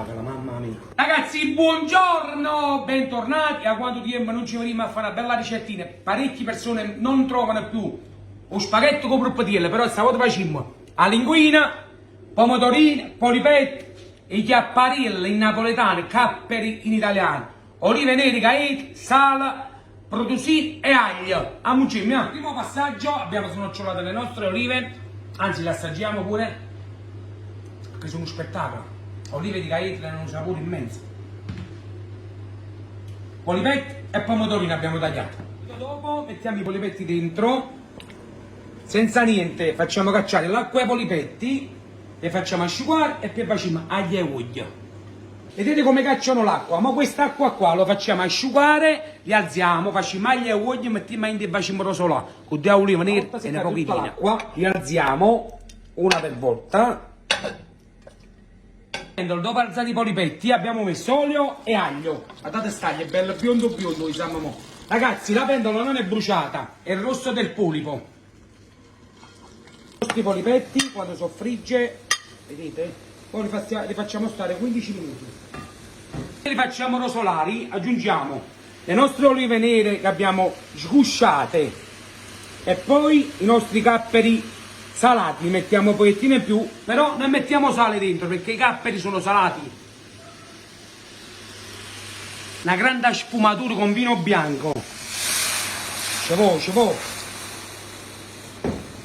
spettacolo, mamma mia. Ragazzi, buongiorno, bentornati. A quanto tempo non ci veniamo a fare una bella ricettina. Parecchie persone non trovano più lo spaghetto con proppatielle, però stavolta facciamo la linguina, pomodorini, polipette, i chiapparilli in napoletano, capperi in italiano, olive nere, caete, sale, produsini e aglio. Amucciamo, primo passaggio, abbiamo snocciolato le nostre olive, anzi le assaggiamo pure, perché sono uno spettacolo. Olive di caete hanno un sapore immenso. Polipetti e pomodorini abbiamo tagliato. Dopo mettiamo i polipetti dentro, senza niente, facciamo cacciare l'acqua ai polipetti, li facciamo asciugare e poi facciamo aglio e olio. Vedete come cacciano l'acqua? Ma quest'acqua qua lo facciamo asciugare, li alziamo, facciamo aglio e olio, mettiamo in e facciamo rosolare con due olive nere e una pochina d'acqua, li alziamo una per volta. Dopo alzati i polipetti abbiamo messo olio e aglio. Guardate staglia, è bello biondo biondo, diciamo mo. Ragazzi, la pentola non è bruciata, è il rosso del polipo. I polipetti quando soffrigge, vedete? Poi li facciamo stare 15 minuti. Li facciamo rosolari, aggiungiamo le nostre olive nere che abbiamo sgusciate e poi i nostri capperi salati, li mettiamo un pochettino in più, però non mettiamo sale dentro perché i capperi sono salati. Una grande sfumatura con vino bianco. Ci può.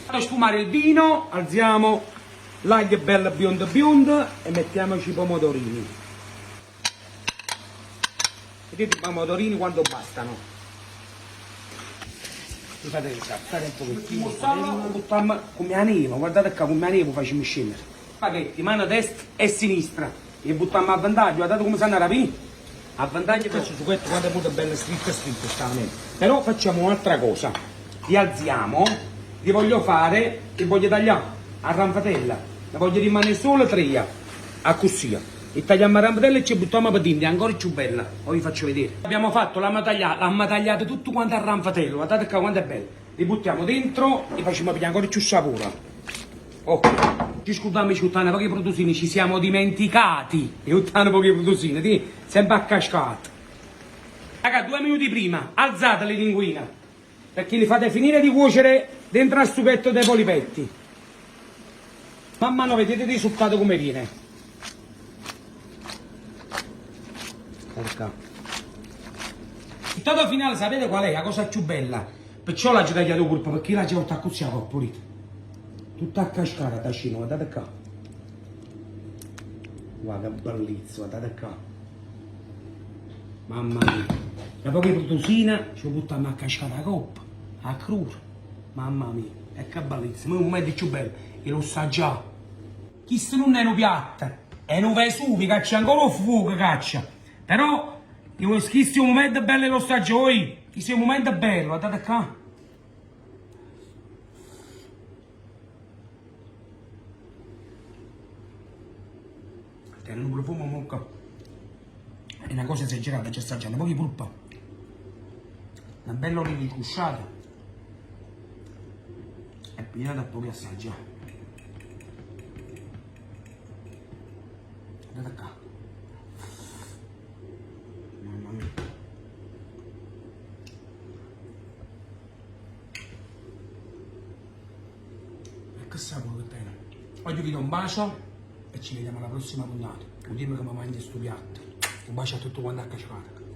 Per sfumare il vino, alziamo l'aglio bello biondo e mettiamoci i pomodorini. Vedete i pomodorini quanto bastano? Li fate risaltare un pochettino, buttiamo come a nevo, guardate qua come a nevo facciamo scendere. Spaghetti, mano destra e sinistra, li buttiamo a vantaggio, guardate come stanno a rapire. A vantaggio faccio su questo quanto è molto bello stritto stavamente. Però facciamo un'altra cosa, li alziamo, li voglio fare, li voglio tagliare a ranfatella, la voglio rimanere solo 3, a così. E tagliamo a ranfatella e ci buttiamo a dentro, è ancora più bella, poi vi faccio vedere. Abbiamo fatto, l'abbiamo tagliato tutto quanto a ranfatella, guardate qua quanto è bello. Li buttiamo dentro e facciamo pigliare ancora più sapore. Oh, scusiamo pochi produsini, ci siamo dimenticati di buttare pochi produsini, sempre a cascata. Raga, 2 minuti prima, alzate le linguine, perché li fate finire di cuocere dentro al succhetto dei polipetti. Man mano vedete risultato come viene. Porca. Il risultato finale sapete qual è? La cosa più bella. Perciò l'ho tagliato corpo, perché la c'è così a corpo pulito. Tutta a cascata, tacino, guardate qua. Guarda che bellezza, guardate qua. Mamma mia. Da poche produsine ci buttiamo a cascata a coppa, a crudo. Mamma mia, e che bellezza. Ma è un momento più bello, e lo sa già. Chi se non è un piatto, è un vesuvi, caccia ancora un fuoco, caccia. Però, chi sia un momento bello lo sa già, chi sia un momento bello, guardate qua. Tiene un profumo mucca. È una cosa esagerata, ci assaggiando pochi polpa. Una bella oliva incrusciata. E pigliata a pochi assaggi. Guardate qua. Mamma mia. E che sapore che bene. Oggi vi do un bacio e ci vediamo alla prossima puntata. Vediamo come mangia sto piatto. Un bacio a tutto quanto a cascata.